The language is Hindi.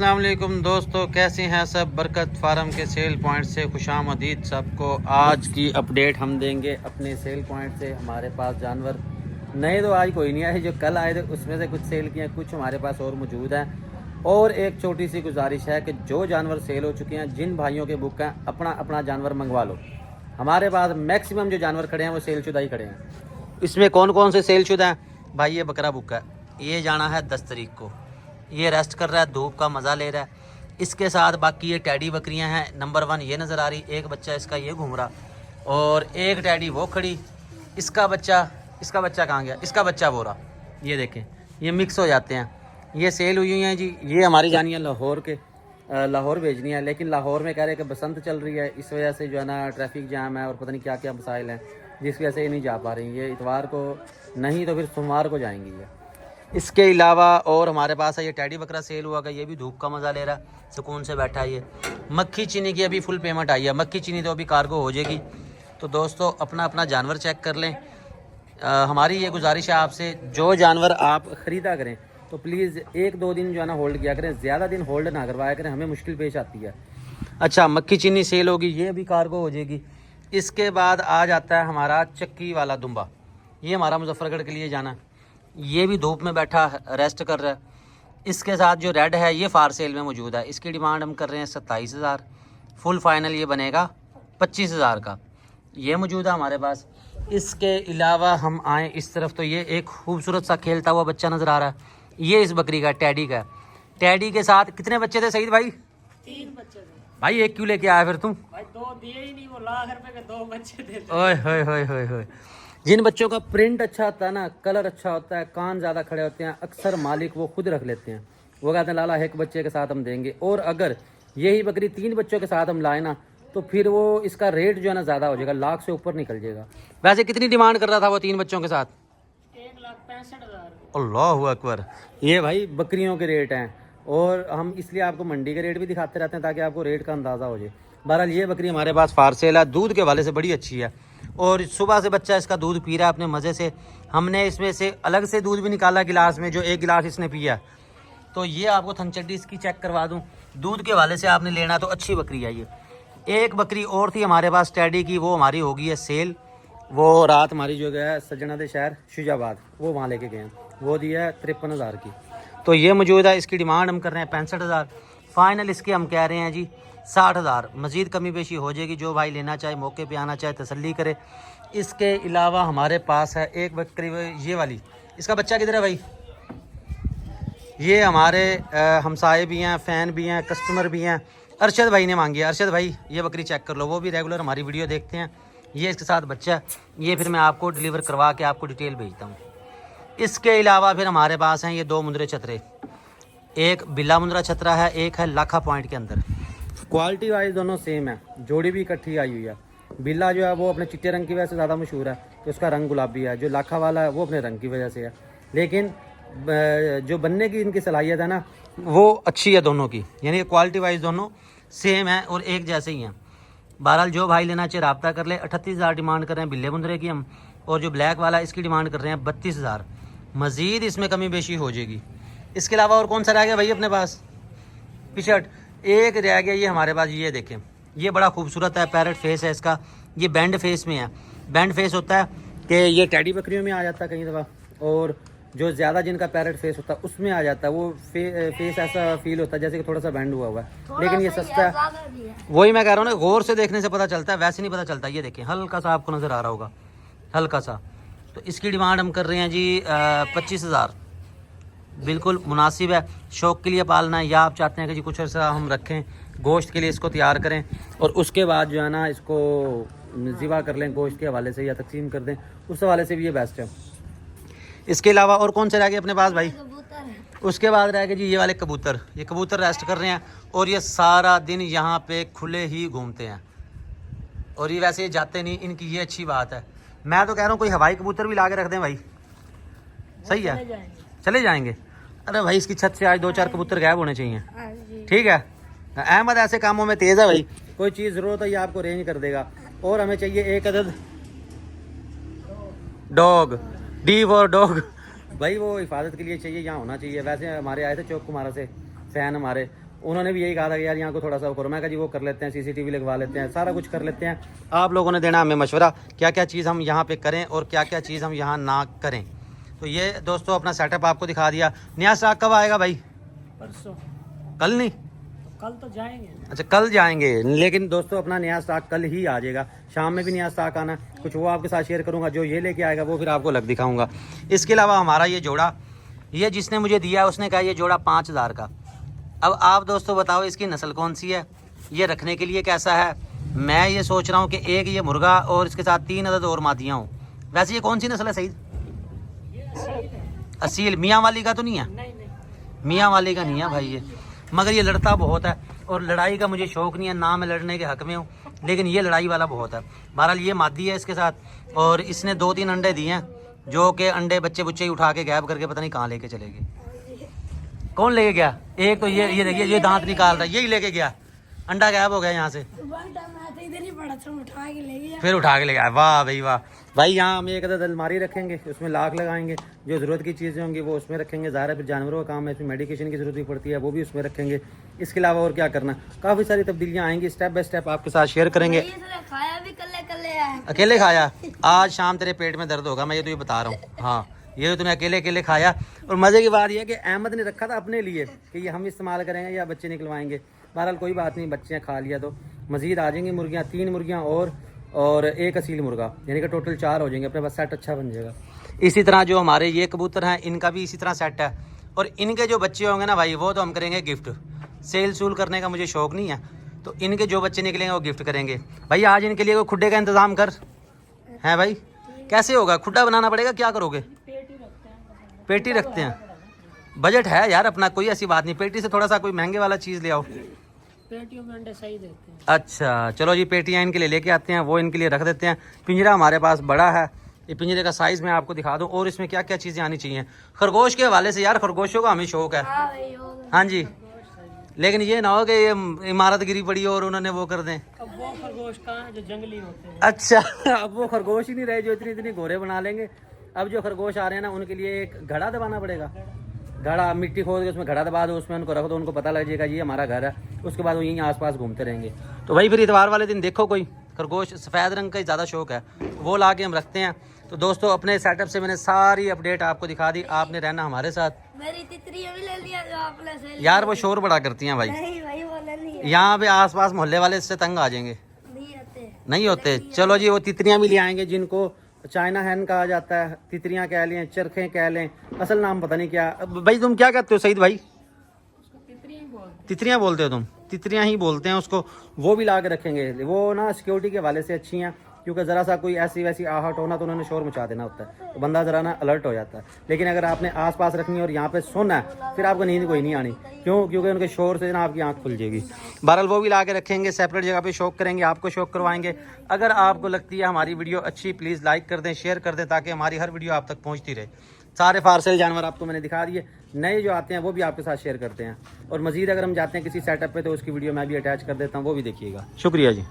अस्सलाम वालेकुम दोस्तों, कैसे हैं सब। बरकत फार्म के सेल पॉइंट से खुशामदीद सबको। आज की अपडेट हम देंगे अपने सेल पॉइंट से। हमारे पास जानवर नए तो आज कोई नहीं आए, जो कल आए थे उसमें से कुछ सेल किए, कुछ हमारे पास और मौजूद हैं। और एक छोटी सी गुजारिश है कि जो जानवर सेल हो चुके हैं, जिन भाइयों के बुक हैं, अपना अपना जानवर मंगवा लो। हमारे पास मैक्सिमम जो जानवर खड़े हैं वो सेल शुदा ही खड़े हैं। इसमें कौन कौन से सेल शुदा हैं भाई? ये बकरा बुक है, ये जाना है 10 तारीख को। ये रेस्ट कर रहा है, धूप का मज़ा ले रहा है। इसके साथ बाकी ये टैडी बकरियां हैं। नंबर 1 ये नज़र आ रही, एक बच्चा इसका ये घूम रहा, और एक टैडी वो खड़ी। इसका बच्चा कहाँ गया? इसका बच्चा वो रहा। ये देखें, ये मिक्स हो जाते हैं। ये सेल हुई हैं जी। ये हमारी जानी है लाहौर के, लाहौर भेजनी है, लेकिन लाहौर में कह रहे हैं कि बसंत चल रही है, इस वजह से जो है ना ट्रैफिक जाम है और पता नहीं क्या क्या मसाइल हैं, जिस वजह से ये नहीं जा पा रही। ये इतवार को नहीं तो फिर सोमवार को जाएंगी ये। इसके अलावा और हमारे पास है ये टैडी बकरा सेल हुआ, ये भी धूप का मज़ा ले रहा है, सुकून से बैठा है। ये मक्खी चीनी की अभी फुल पेमेंट आई है, मक्खी चीनी तो अभी कार्गो हो जाएगी। तो दोस्तों अपना अपना जानवर चेक कर लें। हमारी ये गुजारिश है आपसे, जो जानवर आप ख़रीदा करें तो प्लीज़ 1-2 दिन जो है ना होल्ड किया करें, ज़्यादा दिन होल्ड ना करवाया करें, हमें मुश्किल पेश आती है। अच्छा, मक्खी चीनी सेल होगी, ये अभी कार्गो हो जाएगी। इसके बाद आ जाता है हमारा चक्की वाला दुम्बा, ये हमारा मुजफ्फरगढ़ के लिए जाना। ये भी धूप में बैठा रेस्ट कर रहा है। इसके साथ जो रेड है ये फार सेल में मौजूद है। इसकी डिमांड हम कर रहे हैं 27,000। फुल फाइनल ये बनेगा 25,000 का। ये मौजूद है हमारे पास। इसके अलावा हम आए इस तरफ तो ये एक खूबसूरत सा खेलता हुआ बच्चा नज़र आ रहा है। ये इस बकरी का, टैडी का। टैडी के साथ कितने बच्चे थे सईद भाई? 3 बच्चे थे भाई। एक क्यों लेके आया फिर तुम? भाई, 2 दिए ही नहीं, वो लाख रुपए के 2 बच्चे थे। ओए होए होए होए होए। जिन बच्चों का प्रिंट अच्छा होता है ना, कलर अच्छा होता है, कान ज़्यादा खड़े होते हैं, अक्सर मालिक वो खुद रख लेते हैं। वो कहते हैं लाला एक बच्चे के साथ हम देंगे। और अगर यही बकरी 3 बच्चों के साथ हम लाए ना, तो फिर वो इसका रेट जो है ना ज़्यादा हो जाएगा, लाख से ऊपर निकल जाएगा। वैसे कितनी डिमांड कर रहा था वो 3 बच्चों के साथ? 1,65,000। अल्लाहु अकबर। ये भाई बकरियों के रेट हैं, और हम इसलिए आपको मंडी के रेट भी दिखाते रहते हैं ताकि आपको रेट का अंदाज़ा हो जाए। बहरहाल ये बकरी हमारे पास फार सेल है, दूध के वाले से बड़ी अच्छी है, और सुबह से बच्चा इसका दूध पी रहा है अपने मज़े से। हमने इसमें से अलग से दूध भी निकाला गिलास में, जो एक गिलास इसने पिया। तो ये आपको थनचड्डी इसकी चेक करवा दूँ, दूध के वाले से आपने लेना तो अच्छी बकरी है ये। एक बकरी और थी हमारे पास टैडी की, वो हमारी हो गई है सेल। वो रात हमारी जो है सज्जना दे शहर शुजाबाद, वो वहाँ लेके गए हैं, वो दी है 53,000 की। तो ये मौजूद है। इसकी डिमांड हम कर रहे हैं 65,000। फाइनल इसके हम कह रहे हैं जी 60,000। मज़ीद कमी पेशी हो जाएगी, जो भाई लेना चाहे मौके पे आना चाहे तसल्ली करे। इसके अलावा हमारे पास है एक बकरी, ये वाली। इसका बच्चा किधर है भाई? ये हमारे हमसाए भी हैं, फ़ैन भी हैं, कस्टमर भी हैं। अरशद भाई ने मांगी है। अरशद भाई ये बकरी चेक कर लो, वो भी रेगुलर हमारी वीडियो देखते हैं। ये इसके साथ बच्चा है, ये फिर मैं आपको डिलीवर करवा के आपको डिटेल भेजता हूँ। इसके अलावा फिर हमारे पास हैं ये 2 मुंदरे छतरे। एक बिल्ला मुंदरा छतरा है, एक है लाखा पॉइंट के अंदर। क्वालिटी वाइज दोनों सेम है, जोड़ी भी इकट्ठी आई हुई है। बिल्ला जो है वो अपने चिट्टे रंग की वजह से ज़्यादा मशहूर है, तो उसका रंग गुलाबी है। जो लाखा वाला है वो अपने रंग की वजह से है, लेकिन जो बनने की इनकी सलाहियत है ना, वो अच्छी है दोनों की, यानी क्वालिटी वाइज दोनों सेम है और एक जैसे ही हैं। बहरहाल जो भाई लेना चाहे रब्ता कर ले। 38,000 डिमांड कर रहे हैं बिल्ले मुंदरे की हम, और जो ब्लैक वाला इसकी डिमांड कर रहे हैं 32,000। मज़ीद इसमें कमी बेशी हो जाएगी। इसके अलावा और कौन सा रह गया भाई अपने पास? पिशर्ट एक रह गया ये हमारे पास। ये देखें, ये बड़ा खूबसूरत है, पैरेट फेस है इसका। ये बैंड फेस में है। बैंड फेस होता है कि ये टैडी बकरियों में आ जाता है कई दफ़ा, और जो ज़्यादा जिनका पैरेट फेस होता है उसमें आ जाता है। वो फेस ऐसा फील होता है जैसे कि थोड़ा सा बैंड हुआ है, लेकिन ये सस्ता है। वही मैं कह रहा हूँ ना, गौर से देखने से पता चलता है, वैसे नहीं पता चलता। ये देखें, हल्का सा आपको नज़र आ रहा होगा, हल्का सा। तो इसकी डिमांड हम कर रहे हैं जी 25,000। बिल्कुल मुनासिब है। शौक़ के लिए पालना है, या आप चाहते हैं कि जी कुछ अर्सा हम रखें, गोश्त के लिए इसको तैयार करें, और उसके बाद जो है ना इसको ज़िबा कर लें गोश्त के हवाले से, या तकसीम कर दें, उस हवाले से भी ये बेस्ट है। इसके अलावा और कौन से रह गए अपने पास भाई? उसके बाद रह गए जी ये वाले कबूतर। ये कबूतर रेस्ट कर रहे हैं, और ये सारा दिन यहाँ पे खुले ही घूमते हैं, और ये वैसे जाते नहीं, इनकी ये अच्छी बात है। मैं तो कह रहा हूँ कोई हवाई कबूतर भी ला के रख दें भाई, सही है, चले जाएंगे। अरे भाई इसकी छत से आज 2-4 कबूतर गायब होने चाहिए, ठीक है। अहमद ऐसे कामों में तेज़ है भाई, कोई चीज़ ज़रूरत है ये आपको रेंज कर देगा। और हमें चाहिए एक अदद डॉग, डी फॉर डॉग भाई, वो हिफाजत के लिए चाहिए, यहाँ होना चाहिए। वैसे हमारे आए थे चौक कुमारा से फ़ैन हमारे, उन्होंने भी यही कहा था कि यार यहाँ को थोड़ा सा वो करो। मैं कहा जी वो कर लेते हैं, CCTV लगवा लेते हैं, सारा कुछ कर लेते हैं। आप लोगों ने देना हमें मशवरा क्या क्या चीज़ हम यहाँ पे करें और क्या क्या चीज़ हम यहाँ ना करें। तो ये दोस्तों अपना सेटअप आपको दिखा दिया। नया स्टॉक कब आएगा भाई? परसों। कल नहीं? कल तो जाएंगे। अच्छा कल जाएंगे, लेकिन दोस्तों अपना नया स्टॉक कल ही आ जाएगा, शाम में भी नया स्टॉक आना कुछ वो आपके साथ शेयर करूंगा। जो ये लेके आएगा वो फिर आपको लग दिखाऊंगा। इसके अलावा हमारा ये जोड़ा, ये जिसने मुझे दिया उसने कहा ये जोड़ा 5000 का। अब आप दोस्तों बताओ इसकी नस्ल कौन सी है, ये रखने के लिए कैसा है। मैं ये सोच रहा हूँ कि एक ये मुर्गा और इसके साथ 3 अदद और मादियाँ हों। वैसे ये कौन सी नस्ल है सईद? असील मियाँ वाली का तो नहीं है? नहीं नहीं, मियाँ वाली का नहीं है भाई ये, मगर ये लड़ता बहुत है और लड़ाई का मुझे शौक़ नहीं है ना, मैं लड़ने के हक़ में हूँ, लेकिन ये लड़ाई वाला बहुत है। बहरहाल ये मादी है इसके साथ, और इसने 2-3 अंडे दिए हैं जो कि अंडे बच्चे बुच्चे ही उठा के गायब करके पता नहीं कहाँ लेके चले गए। कौन लेके गया? एक तो ये देखिए ये दांत निकाल रहा है, यही लेके गया, अंडा गायब हो गया यहाँ से, फिर उठा के ले गया। वाह भाई वाह। भाई यहाँ हम एक अदद अलमारी रखेंगे, उसमें लाख लगाएंगे, जो ज़रूरत की चीज़ें होंगी वो उसमें रखेंगे। ज़ाहिर है फिर जानवरों का काम है, इसमें मेडिकेशन की ज़रूरत भी पड़ती है, वो भी उसमें रखेंगे। इसके अलावा और क्या करना, काफ़ी सारी तब्दीलियाँ आएंगी, स्टेप बाय स्टेप आपके साथ शेयर करेंगे। खाया भी अकेले खाया? आज शाम तेरे पेट में दर्द होगा, मैं ये तुझे बता रहा हूँ। हाँ ये तो तूने अकेले खाया। और मज़े की बात यह है कि अहमद ने रखा था अपने लिए कि ये हम इस्तेमाल करेंगे या बच्चे निकलवाएंगे। बहरहाल कोई बात नहीं, बच्चे खा लिया तो मज़ीद आ जाएंगी मुर्गियाँ, 3 मुर्गियाँ और एक असील मुर्गा, यानी कि टोटल 4 हो जाएंगे। अपने पास सेट अच्छा बन जाएगा। इसी तरह जो हमारे ये कबूतर हैं इनका भी इसी तरह सेट है, और इनके जो बच्चे होंगे ना भाई वो तो हम करेंगे गिफ्ट। सेल सूल करने का मुझे शौक़ नहीं है, तो इनके जो बच्चे निकलेंगे वो गिफ्ट करेंगे। भाई आज इनके लिए कोई खुड्डे का इंतज़ाम कर। हैं भाई? कैसे होगा? खुड्डा बनाना पड़ेगा, क्या करोगे? पेटी रखते हैं। बजट है यार अपना, कोई ऐसी बात नहीं, पेटी से थोड़ा सा कोई महंगे वाला चीज़ ले आओ। पेटियों में अंडे सही देते हैं। अच्छा चलो जी, पेटियाँ इनके लिए लेके आते हैं, वो इनके लिए रख देते हैं। पिंजरा हमारे पास बड़ा है, ये पिंजरे का साइज़ मैं आपको दिखा दूँ, और इसमें क्या क्या चीज़ें आनी चाहिए। खरगोश के हवाले से यार, खरगोशों का हमें शौक़ है। हाँ जी, लेकिन ये ना हो कि ये इमारत गिरी पड़ी और उन्होंने वो कर दें। अब वो खरगोश कहाँ है जो जंगली होते हैं? अच्छा अब वो खरगोश ही नहीं रहे जो इतनी घोड़े बना लेंगे। अब जो खरगोश आ रहे हैं ना उनके लिए एक घड़ा दबाना पड़ेगा। घड़ा मिट्टी खोद के उसमें घड़ा दबा दो, उसमें उनको रख दो, उनको पता लग जाएगा ये हमारा घर है। उसके बाद वो यहीं आसपास घूमते रहेंगे। तो भाई फिर इतवार वाले दिन देखो कोई खरगोश सफ़ेद रंग का ही ज़्यादा शौक है, वो ला के हम रखते हैं। तो दोस्तों अपने सेटअप से मैंने सारी अपडेट आपको दिखा दी, आपने रहना हमारे साथ। मेरी तितरियां भी ले लिया जो आपने से लिया। यार वो शोर बड़ा करती हैं भाई, नहीं भाई वो नहीं है। यहाँ पे आसपास मोहल्ले वाले इससे तंग आ जाएंगे। नहीं होते। चलो जी वो तितरियाँ भी ले आएंगे जिनको चाइना हैन कहा जाता है, तितरियाँ कह लें, चरखें कह लें, असल नाम पता नहीं क्या। भाई तुम क्या कहते हो सईद भाई? तितरियाँ बोलते हो तुम? तितरियाँ ही बोलते हैं उसको। वो भी ला के रखेंगे, वो ना सिक्योरिटी के हवाले से अच्छी हैं, क्योंकि ज़रा सा कोई ऐसी वैसी आहट हो ना तो उन्होंने शोर मचा देना होता है, तो बंदा ज़रा ना अलर्ट हो जाता है। लेकिन अगर आपने आसपास रखनी है और यहाँ पे सोना है फिर आपको नींद कोई नहीं आनी, क्यों? क्योंकि उनके शोर से ना आपकी आँख खुल जाएगी। बहरहाल वो भी ला के रखेंगे, सेपरेट जगह पे शौक करेंगे, आपको शौक करवाएंगे। अगर आपको लगती है हमारी वीडियो अच्छी, प्लीज़ लाइक कर दें, शेयर कर दें, ताकि हमारी हर वीडियो आप तक पहुँचती रहे। सारे फारसेल जानवर आपको मैंने दिखा दिए, नए जो आते हैं वो भी आपके साथ शेयर करते हैं। और मज़ीद अगर हम जाते हैं किसी सेटअप पे तो उसकी वीडियो मैं भी अटैच कर देता हूँ, वो भी देखिएगा। शुक्रिया जी।